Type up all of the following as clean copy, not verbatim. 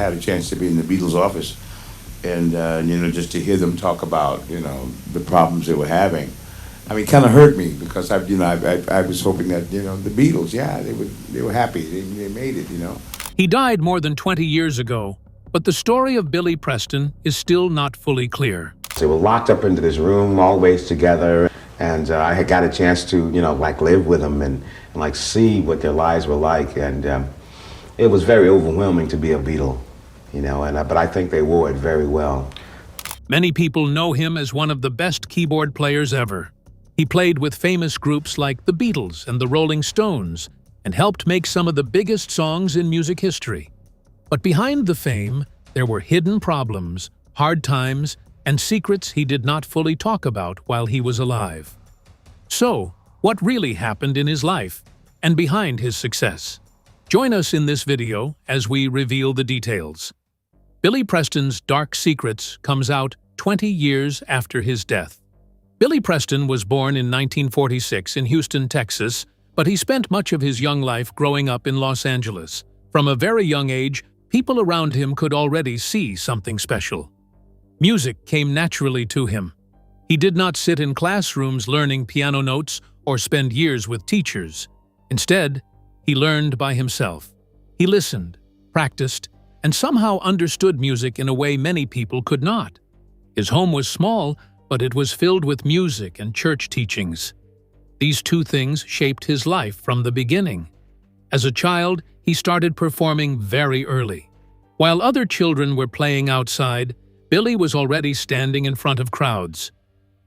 had a chance to be in the Beatles office and, just to hear them talk about, the problems they were having. I mean, it kind of hurt me because I was hoping that, the Beatles, yeah, they were happy. They made it, He died more than 20 years ago, but the story of Billy Preston is still not fully clear. They were locked up into this room, always together, and I had got a chance to, live with them and see what their lives were like, and it was very overwhelming to be a Beatle, but I think they wore it very well. Many people know him as one of the best keyboard players ever. He played with famous groups like the Beatles and the Rolling Stones, and helped make some of the biggest songs in music history. But behind the fame, there were hidden problems, hard times, and secrets he did not fully talk about while he was alive. So, what really happened in his life and behind his success? Join us in this video as we reveal the details. Billy Preston's dark secrets comes out 20 years after his death. Billy Preston was born in 1946 in Houston, Texas, but he spent much of his young life growing up in Los Angeles. From a very young age, people around him could already see something special. Music came naturally to him. He did not sit in classrooms learning piano notes or spend years with teachers. Instead, he learned by himself. He listened, practiced, and somehow understood music in a way many people could not. His home was small, but it was filled with music and church teachings. These two things shaped his life from the beginning. As a child, he started performing very early. While other children were playing outside, Billy was already standing in front of crowds.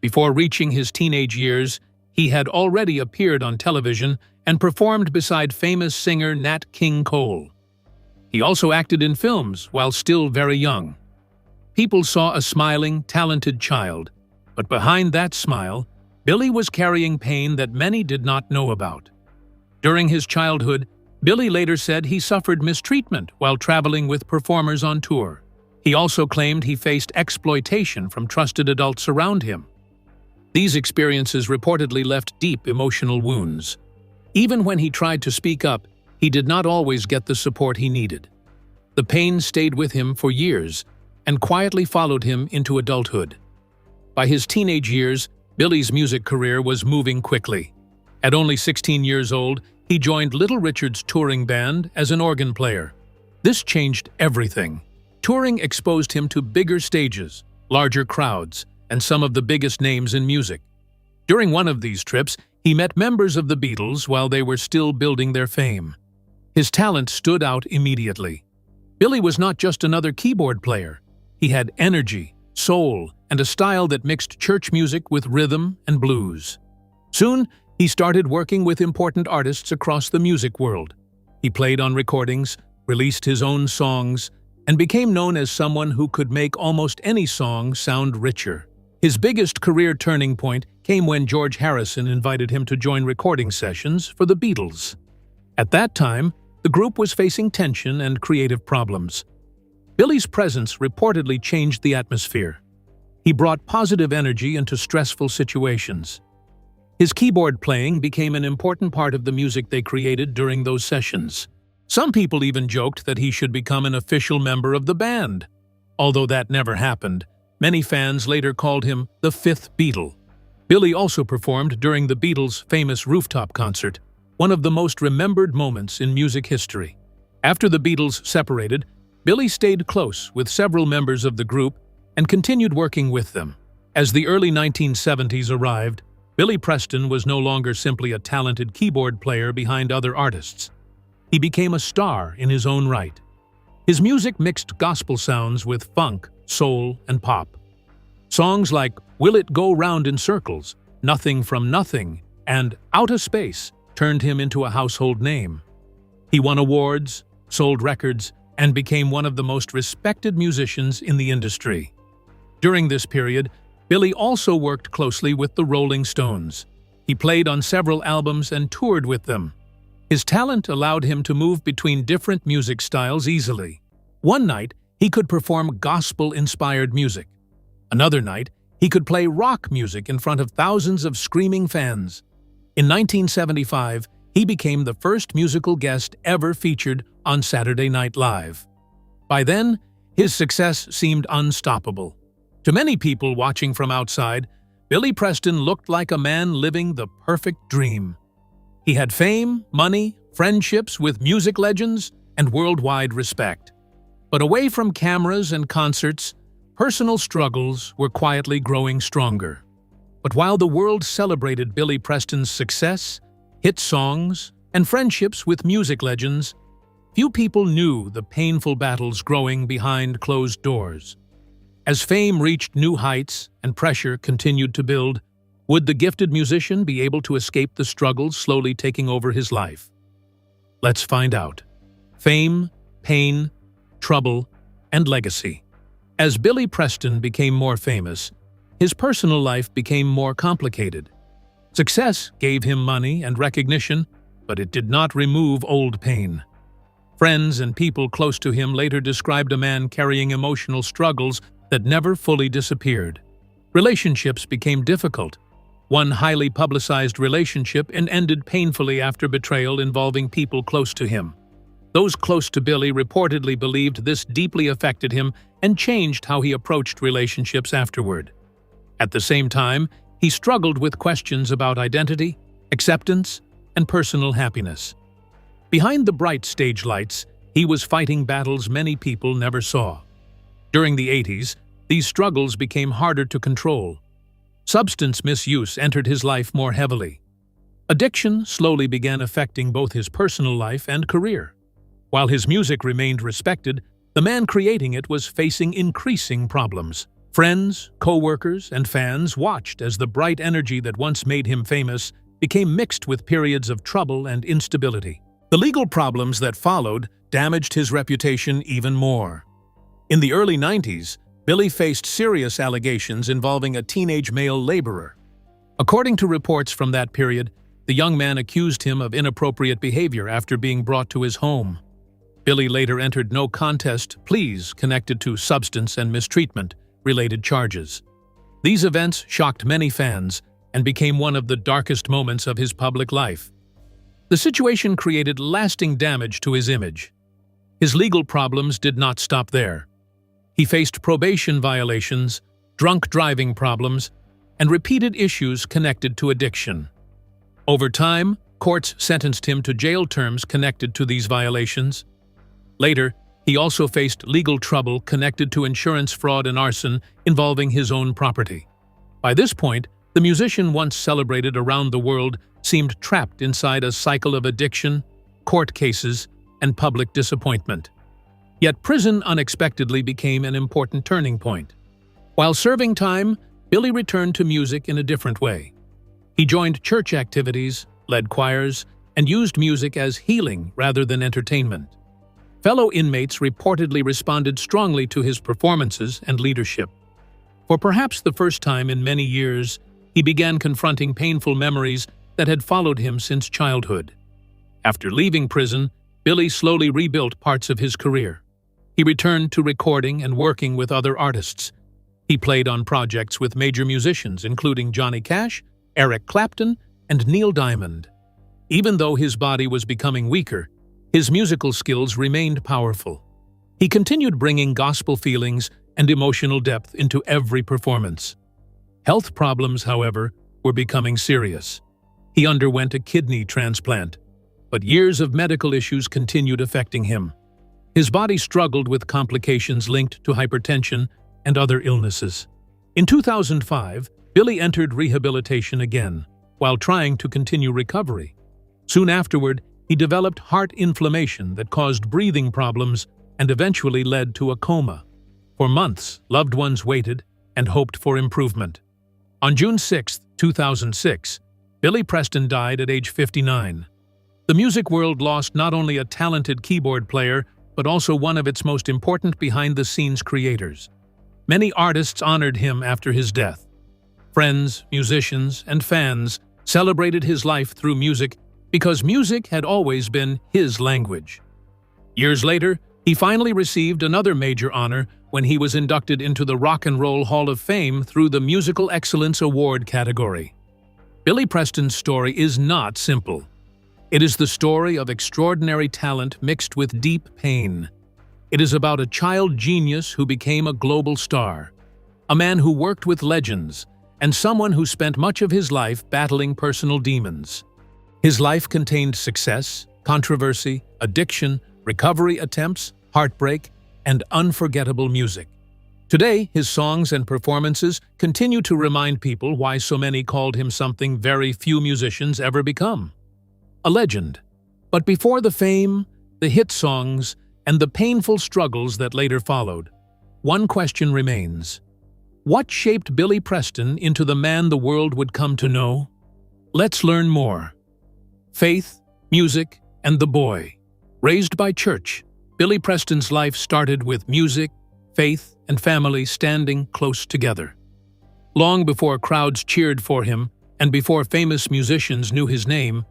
Before reaching his teenage years, he had already appeared on television and performed beside famous singer Nat King Cole. He also acted in films while still very young. People saw a smiling, talented child, but behind that smile, Billy was carrying pain that many did not know about. During his childhood, Billy later said he suffered mistreatment while traveling with performers on tour. He also claimed he faced exploitation from trusted adults around him. These experiences reportedly left deep emotional wounds. Even when he tried to speak up, he did not always get the support he needed. The pain stayed with him for years and quietly followed him into adulthood. By his teenage years, Billy's music career was moving quickly. At only 16 years old, he joined Little Richard's touring band as an organ player. This changed everything. Touring exposed him to bigger stages, larger crowds, and some of the biggest names in music. During one of these trips, he met members of the Beatles while they were still building their fame. His talent stood out immediately. Billy was not just another keyboard player. He had energy, soul, and a style that mixed church music with rhythm and blues. Soon, he started working with important artists across the music world. He played on recordings, released his own songs, and became known as someone who could make almost any song sound richer. His biggest career turning point came when George Harrison invited him to join recording sessions for the Beatles. At that time, the group was facing tension and creative problems. Billy's presence reportedly changed the atmosphere. He brought positive energy into stressful situations. His keyboard playing became an important part of the music they created during those sessions. Some people even joked that he should become an official member of the band. Although that never happened, many fans later called him the Fifth Beatle. Billy also performed during the Beatles' famous rooftop concert, one of the most remembered moments in music history. After the Beatles separated, Billy stayed close with several members of the group and continued working with them. As the early 1970s arrived, Billy Preston was no longer simply a talented keyboard player behind other artists. He became a star in his own right. His music mixed gospel sounds with funk, soul, and pop. Songs like Will It Go Round in Circles, Nothing from Nothing, and Out of Space turned him into a household name. He won awards, sold records, and became one of the most respected musicians in the industry. During this period, Billy also worked closely with the Rolling Stones. He played on several albums and toured with them. His talent allowed him to move between different music styles easily. One night, he could perform gospel-inspired music. Another night, he could play rock music in front of thousands of screaming fans. In 1975, he became the first musical guest ever featured on Saturday Night Live. By then, his success seemed unstoppable. To many people watching from outside, Billy Preston looked like a man living the perfect dream. He had fame, money, friendships with music legends, and worldwide respect. But away from cameras and concerts, personal struggles were quietly growing stronger. But while the world celebrated Billy Preston's success, hit songs, and friendships with music legends, few people knew the painful battles growing behind closed doors. As fame reached new heights and pressure continued to build, would the gifted musician be able to escape the struggles slowly taking over his life? Let's find out. Fame, pain, trouble, and legacy. As Billy Preston became more famous, his personal life became more complicated. Success gave him money and recognition, but it did not remove old pain. Friends and people close to him later described a man carrying emotional struggles that never fully disappeared. Relationships became difficult. One highly publicized relationship ended painfully after betrayal involving people close to him. Those close to Billy reportedly believed this deeply affected him and changed how he approached relationships afterward. At the same time, he struggled with questions about identity, acceptance, and personal happiness. Behind the bright stage lights, he was fighting battles many people never saw. During the 80s, these struggles became harder to control. Substance misuse entered his life more heavily. Addiction slowly began affecting both his personal life and career. While his music remained respected, the man creating it was facing increasing problems. Friends, co-workers, and fans watched as the bright energy that once made him famous became mixed with periods of trouble and instability. The legal problems that followed damaged his reputation even more. In the early 90s, Billy faced serious allegations involving a teenage male laborer. According to reports from that period, the young man accused him of inappropriate behavior after being brought to his home. Billy later entered no contest pleas connected to substance and mistreatment-related charges. These events shocked many fans and became one of the darkest moments of his public life. The situation created lasting damage to his image. His legal problems did not stop there. He faced probation violations, drunk driving problems, and repeated issues connected to addiction. Over time, courts sentenced him to jail terms connected to these violations. Later, he also faced legal trouble connected to insurance fraud and arson involving his own property. By this point, the musician once celebrated around the world seemed trapped inside a cycle of addiction, court cases, and public disappointment. Yet prison unexpectedly became an important turning point. While serving time, Billy returned to music in a different way. He joined church activities, led choirs, and used music as healing rather than entertainment. Fellow inmates reportedly responded strongly to his performances and leadership. For perhaps the first time in many years, he began confronting painful memories that had followed him since childhood. After leaving prison, Billy slowly rebuilt parts of his career. He returned to recording and working with other artists. He played on projects with major musicians including Johnny Cash, Eric Clapton, and Neil Diamond. Even though his body was becoming weaker, his musical skills remained powerful. He continued bringing gospel feelings and emotional depth into every performance. Health problems, however, were becoming serious. He underwent a kidney transplant, but years of medical issues continued affecting him. His body struggled with complications linked to hypertension and other illnesses. In 2005, Billy entered rehabilitation again, while trying to continue recovery. Soon afterward, he developed heart inflammation that caused breathing problems and eventually led to a coma. For months, loved ones waited and hoped for improvement. On June 6, 2006, Billy Preston died at age 59. The music world lost not only a talented keyboard player, but also one of its most important behind-the-scenes creators. Many artists honored him after his death. Friends, musicians, and fans celebrated his life through music because music had always been his language. Years later, he finally received another major honor when he was inducted into the Rock and Roll Hall of Fame through the Musical Excellence Award category. Billy Preston's story is not simple. It is the story of extraordinary talent mixed with deep pain. It is about a child genius who became a global star, a man who worked with legends, and someone who spent much of his life battling personal demons. His life contained success, controversy, addiction, recovery attempts, heartbreak, and unforgettable music. Today, his songs and performances continue to remind people why so many called him something very few musicians ever become: a legend. But before the fame, the hit songs, and the painful struggles that later followed, one question remains. What shaped Billy Preston into the man the world would come to know? Let's learn more. Faith, music, and the boy. Raised by church, Billy Preston's life started with music, faith, and family standing close together. Long before crowds cheered for him, and before famous musicians knew his name,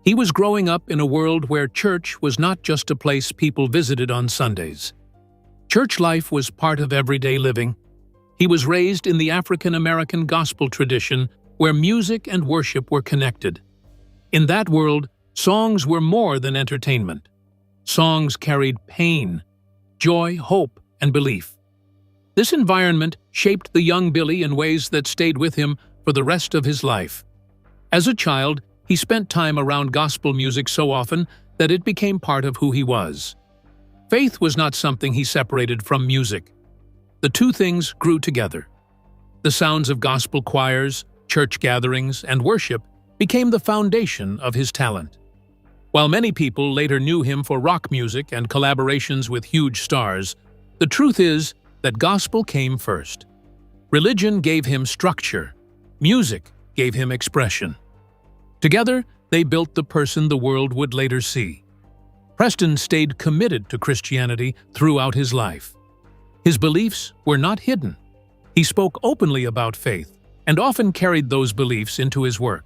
he was growing up in a world where church was not just a place people visited on Sundays. Church life was part of everyday living. He was raised in the African-American gospel tradition where music and worship were connected. In that world, songs were more than entertainment. Songs carried pain, joy, hope, and belief. This environment shaped the young Billy in ways that stayed with him for the rest of his life. As a child, he spent time around gospel music so often that it became part of who he was. Faith was not something he separated from music. The two things grew together. The sounds of gospel choirs, church gatherings, and worship became the foundation of his talent. While many people later knew him for rock music and collaborations with huge stars, the truth is that gospel came first. Religion gave him structure. Music gave him expression. Together, they built the person the world would later see. Preston stayed committed to Christianity throughout his life. His beliefs were not hidden. He spoke openly about faith and often carried those beliefs into his work.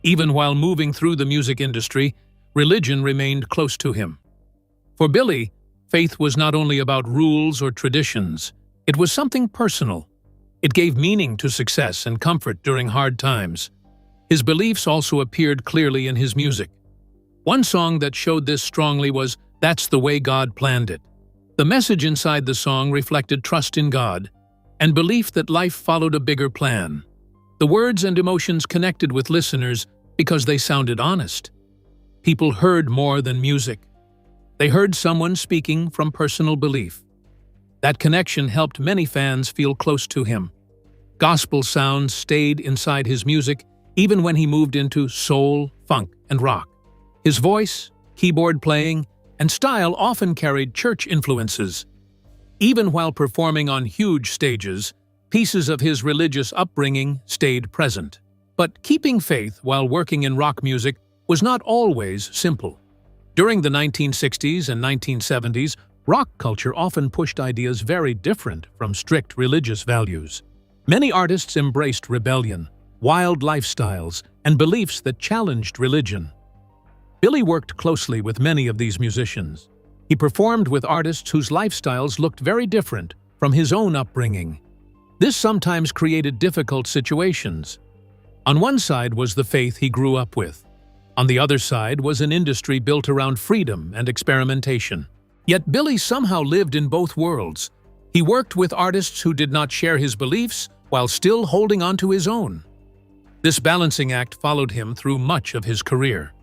Even while moving through the music industry, religion remained close to him. For Billy, faith was not only about rules or traditions, it was something personal. It gave meaning to success and comfort during hard times. His beliefs also appeared clearly in his music. One song that showed this strongly was "That's the Way God Planned It." The message inside the song reflected trust in God and belief that life followed a bigger plan. The words and emotions connected with listeners because they sounded honest. People heard more than music. They heard someone speaking from personal belief. That connection helped many fans feel close to him. Gospel sounds stayed inside his music even when he moved into soul, funk, and rock. His voice, keyboard playing, and style often carried church influences. Even while performing on huge stages, pieces of his religious upbringing stayed present. But keeping faith while working in rock music was not always simple. During the 1960s and 1970s, rock culture often pushed ideas very different from strict religious values. Many artists embraced rebellion, wild lifestyles, and beliefs that challenged religion. Billy worked closely with many of these musicians. He performed with artists whose lifestyles looked very different from his own upbringing. This sometimes created difficult situations. On one side was the faith he grew up with. On the other side was an industry built around freedom and experimentation. Yet Billy somehow lived in both worlds. He worked with artists who did not share his beliefs while still holding on to his own. This balancing act followed him through much of his career.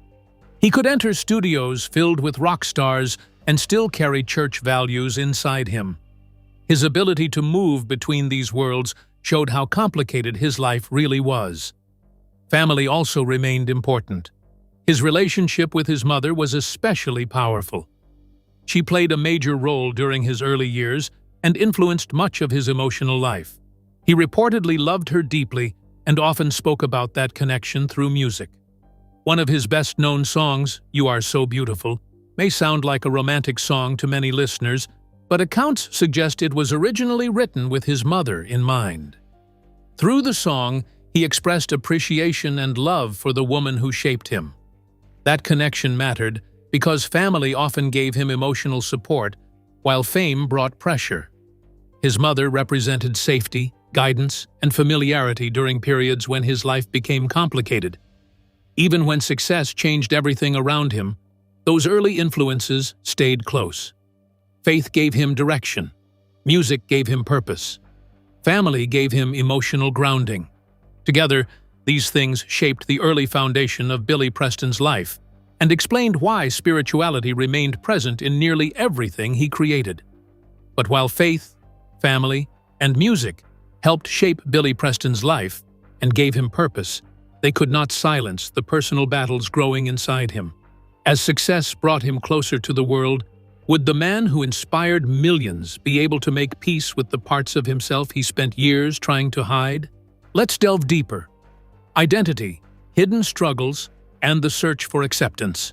He could enter studios filled with rock stars and still carry church values inside him. His ability to move between these worlds showed how complicated his life really was. Family also remained important. His relationship with his mother was especially powerful. She played a major role during his early years and influenced much of his emotional life. He reportedly loved her deeply and often spoke about that connection through music. One of his best-known songs, "You Are So Beautiful," may sound like a romantic song to many listeners, but accounts suggest it was originally written with his mother in mind. Through the song, he expressed appreciation and love for the woman who shaped him. That connection mattered because family often gave him emotional support, while fame brought pressure. His mother represented safety, guidance, and familiarity during periods when his life became complicated. Even when success changed everything around him, those early influences stayed close. Faith gave him direction. Music gave him purpose. Family gave him emotional grounding. Together, these things shaped the early foundation of Billy Preston's life and explained why spirituality remained present in nearly everything he created. But while faith, family, and music helped shape Billy Preston's life and gave him purpose, they could not silence the personal battles growing inside him. As success brought him closer to the world, would the man who inspired millions be able to make peace with the parts of himself he spent years trying to hide? Let's delve deeper. Identity, hidden struggles, and the search for acceptance.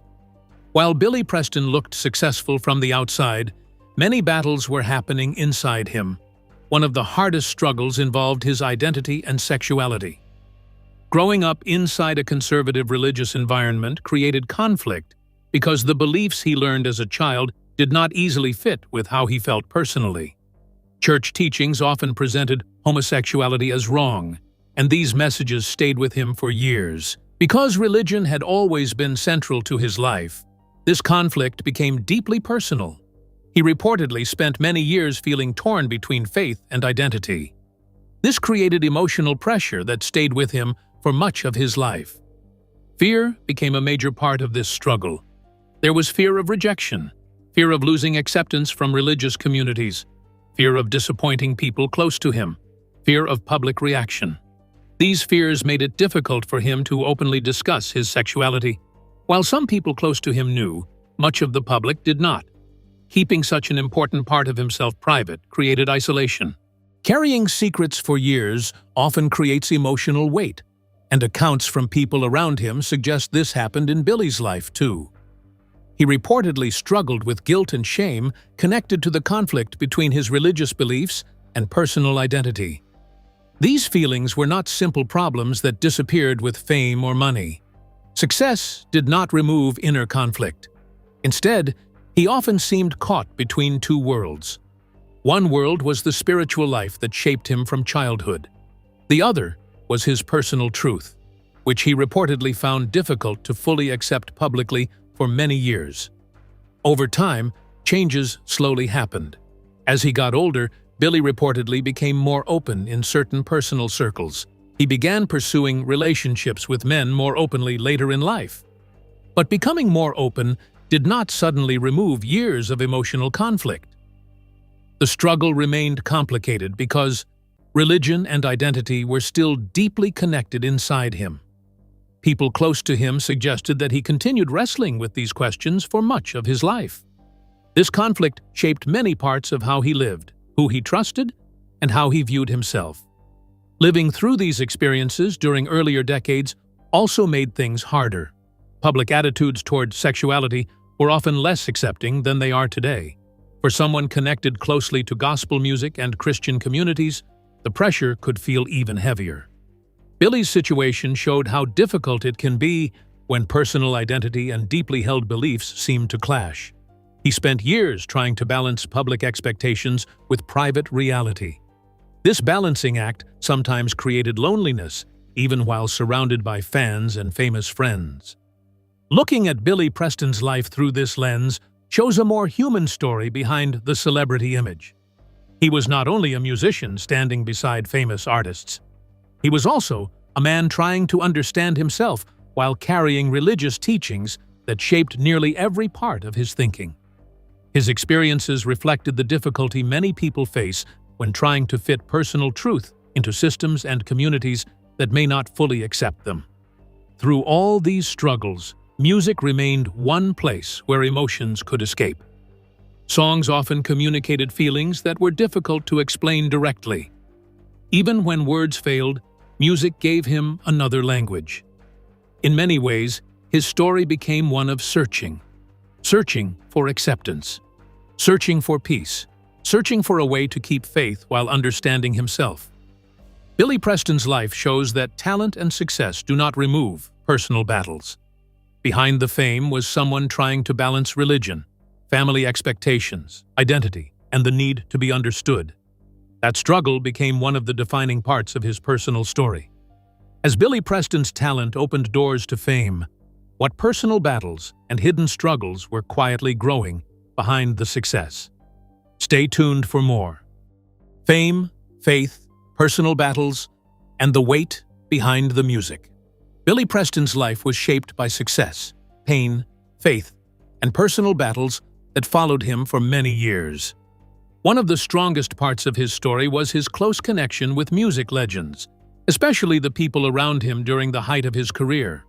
While Billy Preston looked successful from the outside, many battles were happening inside him. One of the hardest struggles involved his identity and sexuality. Growing up inside a conservative religious environment created conflict because the beliefs he learned as a child did not easily fit with how he felt personally. Church teachings often presented homosexuality as wrong, and these messages stayed with him for years. Because religion had always been central to his life, this conflict became deeply personal. He reportedly spent many years feeling torn between faith and identity. This created emotional pressure that stayed with him for much of his life. Fear became a major part of this struggle. There was fear of rejection, fear of losing acceptance from religious communities, fear of disappointing people close to him, fear of public reaction. These fears made it difficult for him to openly discuss his sexuality. While some people close to him knew, much of the public did not. Keeping such an important part of himself private created isolation. Carrying secrets for years often creates emotional weight, and accounts from people around him suggest this happened in Billy's life too. He reportedly struggled with guilt and shame connected to the conflict between his religious beliefs and personal identity. These feelings were not simple problems that disappeared with fame or money. Success did not remove inner conflict. Instead, he often seemed caught between two worlds. One world was the spiritual life that shaped him from childhood. The other was his personal truth, which he reportedly found difficult to fully accept publicly for many years. Over time, changes slowly happened. As he got older, Billy reportedly became more open in certain personal circles. He began pursuing relationships with men more openly later in life. But becoming more open did not suddenly remove years of emotional conflict. The struggle remained complicated because religion and identity were still deeply connected inside him. People close to him suggested that he continued wrestling with these questions for much of his life. This conflict shaped many parts of how he lived, who he trusted, and how he viewed himself. Living through these experiences during earlier decades also made things harder. Public attitudes toward sexuality were often less accepting than they are today. For someone connected closely to gospel music and Christian communities, the pressure could feel even heavier. Billy's situation showed how difficult it can be when personal identity and deeply held beliefs seem to clash. He spent years trying to balance public expectations with private reality. This balancing act sometimes created loneliness, even while surrounded by fans and famous friends. Looking at Billy Preston's life through this lens shows a more human story behind the celebrity image. He was not only a musician standing beside famous artists. He was also a man trying to understand himself while carrying religious teachings that shaped nearly every part of his thinking. His experiences reflected the difficulty many people face when trying to fit personal truth into systems and communities that may not fully accept them. Through all these struggles, music remained one place where emotions could escape. Songs often communicated feelings that were difficult to explain directly. Even when words failed, music gave him another language. In many ways, his story became one of searching for acceptance, searching for peace, searching for a way to keep faith while understanding himself. Billy Preston's life shows that talent and success do not remove personal battles. Behind the fame was someone trying to balance religion, family expectations, identity, and the need to be understood. That struggle became one of the defining parts of his personal story. As Billy Preston's talent opened doors to fame, what personal battles and hidden struggles were quietly growing behind the success? Stay tuned for more. Fame, faith, personal battles, and the weight behind the music. Billy Preston's life was shaped by success, pain, faith, and personal battles that followed him for many years. One of the strongest parts of his story was his close connection with music legends, especially the people around him during the height of his career.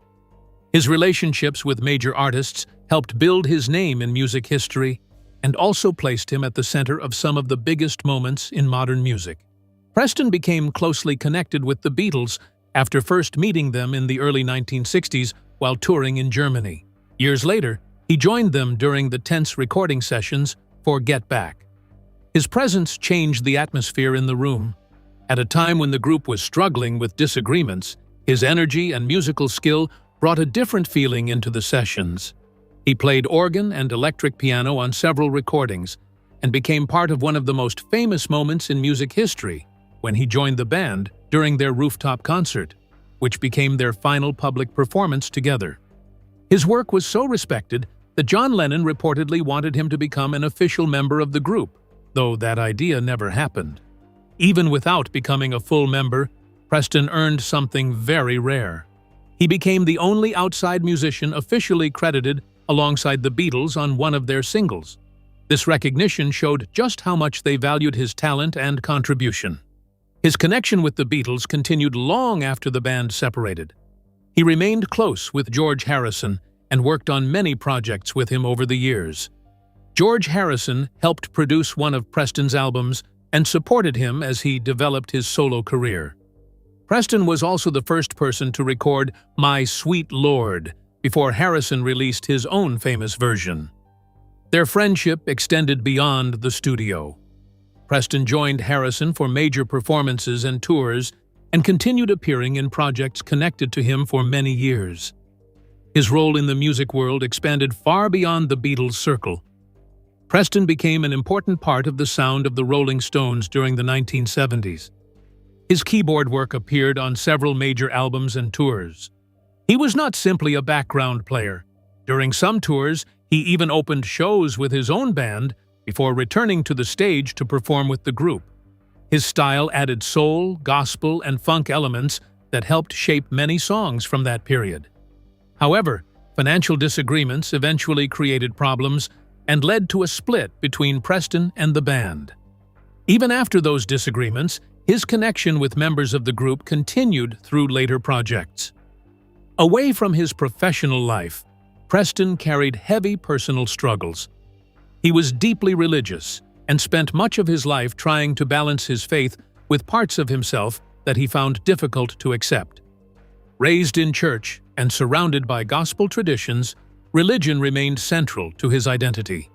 His relationships with major artists helped build his name in music history and also placed him at the center of some of the biggest moments in modern music. Preston became closely connected with the Beatles after first meeting them in the early 1960s while touring in Germany. Years later, he joined them during the tense recording sessions for Get Back. His presence changed the atmosphere in the room. At a time when the group was struggling with disagreements, his energy and musical skill brought a different feeling into the sessions. He played organ and electric piano on several recordings and became part of one of the most famous moments in music history when he joined the band during their rooftop concert, which became their final public performance together. His work was so respected that John Lennon reportedly wanted him to become an official member of the group, though that idea never happened. Even without becoming a full member, Preston earned something very rare. He became the only outside musician officially credited alongside the Beatles on one of their singles. This recognition showed just how much they valued his talent and contribution. His connection with the Beatles continued long after the band separated. He remained close with George Harrison and worked on many projects with him over the years. George Harrison helped produce one of Preston's albums and supported him as he developed his solo career. Preston was also the first person to record My Sweet Lord before Harrison released his own famous version. Their friendship extended beyond the studio. Preston joined Harrison for major performances and tours and continued appearing in projects connected to him for many years. His role in the music world expanded far beyond the Beatles' circle. Preston became an important part of the sound of the Rolling Stones during the 1970s. His keyboard work appeared on several major albums and tours. He was not simply a background player. During some tours, he even opened shows with his own band before returning to the stage to perform with the group. His style added soul, gospel, and funk elements that helped shape many songs from that period. However, financial disagreements eventually created problems and led to a split between Preston and the band. Even after those disagreements, his connection with members of the group continued through later projects. Away from his professional life, Preston carried heavy personal struggles. He was deeply religious and spent much of his life trying to balance his faith with parts of himself that he found difficult to accept. Raised in church and surrounded by gospel traditions, religion remained central to his identity.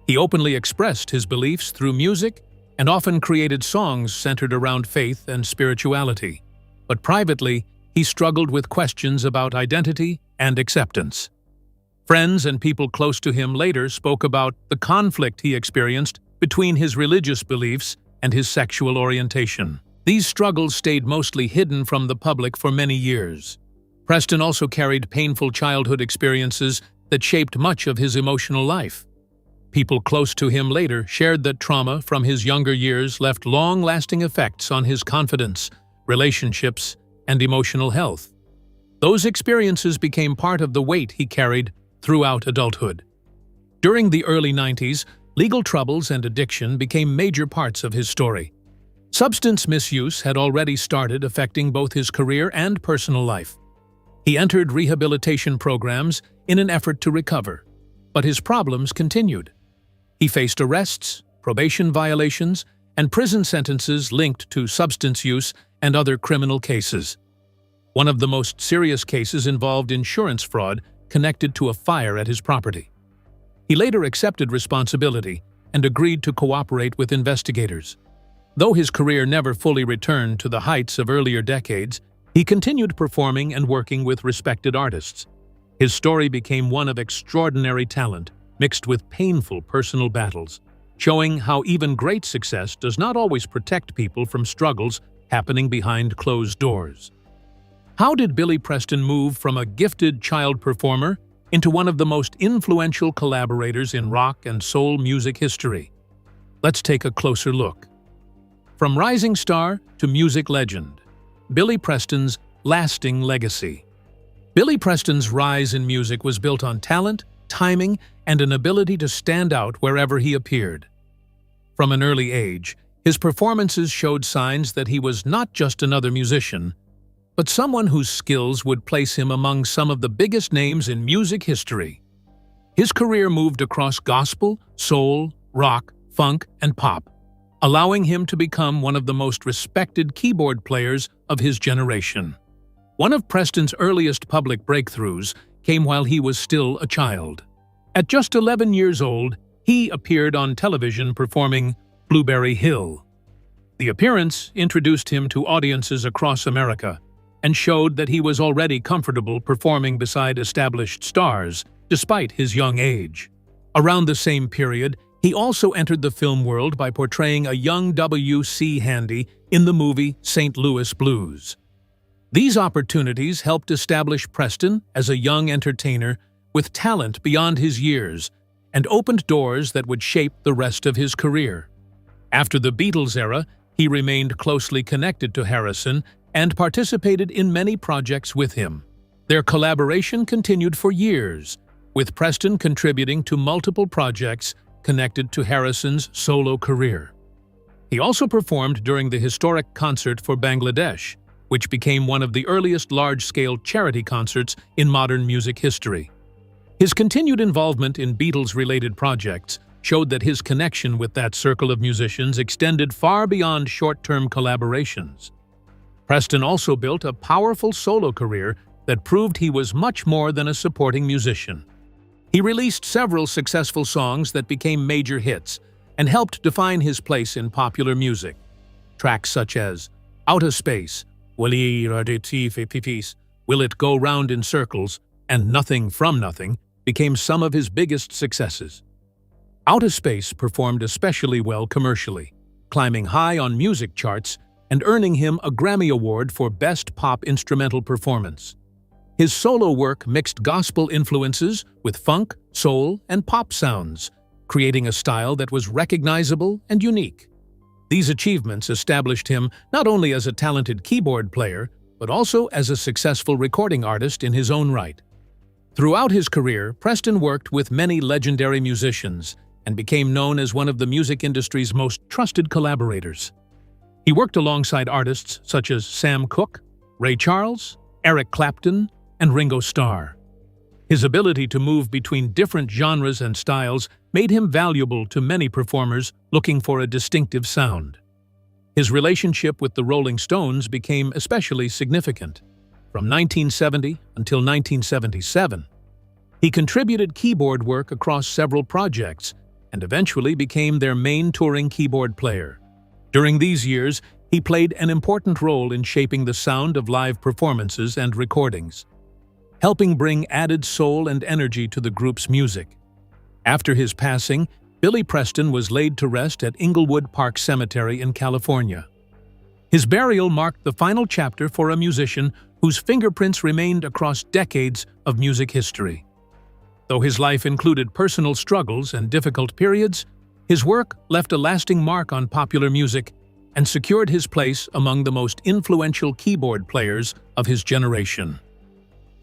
He openly expressed his beliefs through music and often created songs centered around faith and spirituality. But privately, he struggled with questions about identity and acceptance. Friends and people close to him later spoke about the conflict he experienced between his religious beliefs and his sexual orientation. These struggles stayed mostly hidden from the public for many years. Preston also carried painful childhood experiences that shaped much of his emotional life. People close to him later shared that trauma from his younger years left long-lasting effects on his confidence, relationships, and emotional health. Those experiences became part of the weight he carried throughout adulthood. During the early 90s, legal troubles and addiction became major parts of his story. Substance misuse had already started affecting both his career and personal life. He entered rehabilitation programs in an effort to recover, but his problems continued. He faced arrests, probation violations, and prison sentences linked to substance use and other criminal cases. One of the most serious cases involved insurance fraud connected to a fire at his property. He later accepted responsibility and agreed to cooperate with investigators. Though his career never fully returned to the heights of earlier decades, he continued performing and working with respected artists. His story became one of extraordinary talent, mixed with painful personal battles, showing how even great success does not always protect people from struggles happening behind closed doors. How did Billy Preston move from a gifted child performer into one of the most influential collaborators in rock and soul music history? Let's take a closer look. From rising star to music legend, Billy Preston's lasting legacy. Billy Preston's rise in music was built on talent, timing, and an ability to stand out wherever he appeared. From an early age, his performances showed signs that he was not just another musician, but someone whose skills would place him among some of the biggest names in music history. His career moved across gospel, soul, rock, funk, and pop, allowing him to become one of the most respected keyboard players of his generation. One of Preston's earliest public breakthroughs came while he was still a child. At just 11 years old, he appeared on television performing Blueberry Hill. The appearance introduced him to audiences across America and showed that he was already comfortable performing beside established stars, despite his young age. Around the same period, he also entered the film world by portraying a young W.C. Handy in the movie St. Louis Blues. These opportunities helped establish Preston as a young entertainer with talent beyond his years and opened doors that would shape the rest of his career. After the Beatles era, he remained closely connected to Harrison and participated in many projects with him. Their collaboration continued for years, with Preston contributing to multiple projects connected to Harrison's solo career. He also performed during the historic concert for Bangladesh, which became one of the earliest large-scale charity concerts in modern music history. His continued involvement in Beatles-related projects showed that his connection with that circle of musicians extended far beyond short-term collaborations. Preston also built a powerful solo career that proved he was much more than a supporting musician. He released several successful songs that became major hits and helped define his place in popular music. Tracks such as Outer Space, Will It Go Round in Circles, and Nothing from Nothing became some of his biggest successes. Outer Space performed especially well commercially, climbing high on music charts and earning him a Grammy Award for Best Pop Instrumental Performance. His solo work mixed gospel influences with funk, soul, and pop sounds, creating a style that was recognizable and unique. These achievements established him not only as a talented keyboard player, but also as a successful recording artist in his own right. Throughout his career, Preston worked with many legendary musicians and became known as one of the music industry's most trusted collaborators. He worked alongside artists such as Sam Cooke, Ray Charles, Eric Clapton, and Ringo Starr. His ability to move between different genres and styles made him valuable to many performers looking for a distinctive sound. His relationship with the Rolling Stones became especially significant. From 1970 until 1977, he contributed keyboard work across several projects and eventually became their main touring keyboard player. During these years, he played an important role in shaping the sound of live performances and recordings, helping bring added soul and energy to the group's music. After his passing, Billy Preston was laid to rest at Inglewood Park Cemetery in California. His burial marked the final chapter for a musician whose fingerprints remained across decades of music history. Though his life included personal struggles and difficult periods, his work left a lasting mark on popular music and secured his place among the most influential keyboard players of his generation.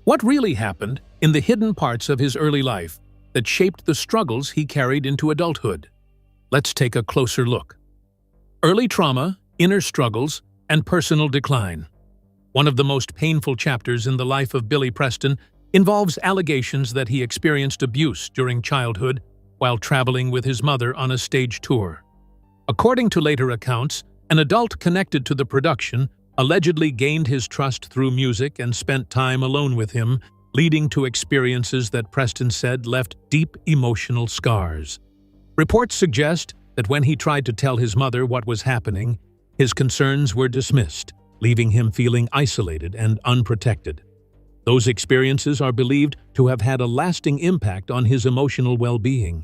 What really happened in the hidden parts of his early life that shaped the struggles he carried into adulthood? Let's take a closer look. Early trauma, inner struggles, and personal decline. One of the most painful chapters in the life of Billy Preston involves allegations that he experienced abuse during childhood while traveling with his mother on a stage tour. According to later accounts, an adult connected to the production allegedly gained his trust through music and spent time alone with him, leading to experiences that Preston said left deep emotional scars. Reports suggest that when he tried to tell his mother what was happening, his concerns were dismissed, leaving him feeling isolated and unprotected. Those experiences are believed to have had a lasting impact on his emotional well-being.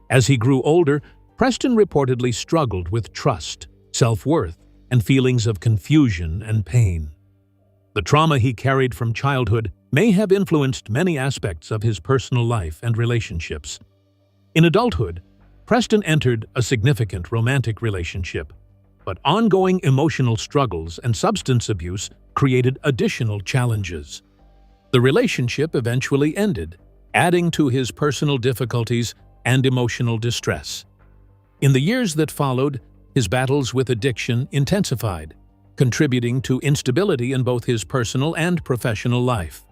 As he grew older, Preston reportedly struggled with trust, self-worth, and feelings of confusion and pain. The trauma he carried from childhood may have influenced many aspects of his personal life and relationships. In adulthood, Preston entered a significant romantic relationship, but ongoing emotional struggles and substance abuse created additional challenges. The relationship eventually ended, adding to his personal difficulties and emotional distress. In the years that followed, his battles with addiction intensified, contributing to instability in both his personal and professional life.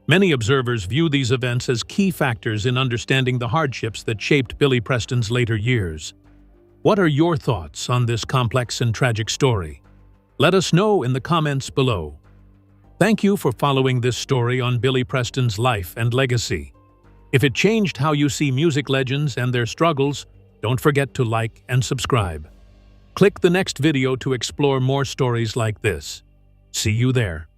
Many observers view these events as key factors in understanding the hardships that shaped Billy Preston's later years. What are your thoughts on this complex and tragic story? Let us know in the comments below. Thank you for following this story on Billy Preston's life and legacy. If it changed how you see music legends and their struggles, don't forget to like and subscribe. Click the next video to explore more stories like this. See you there.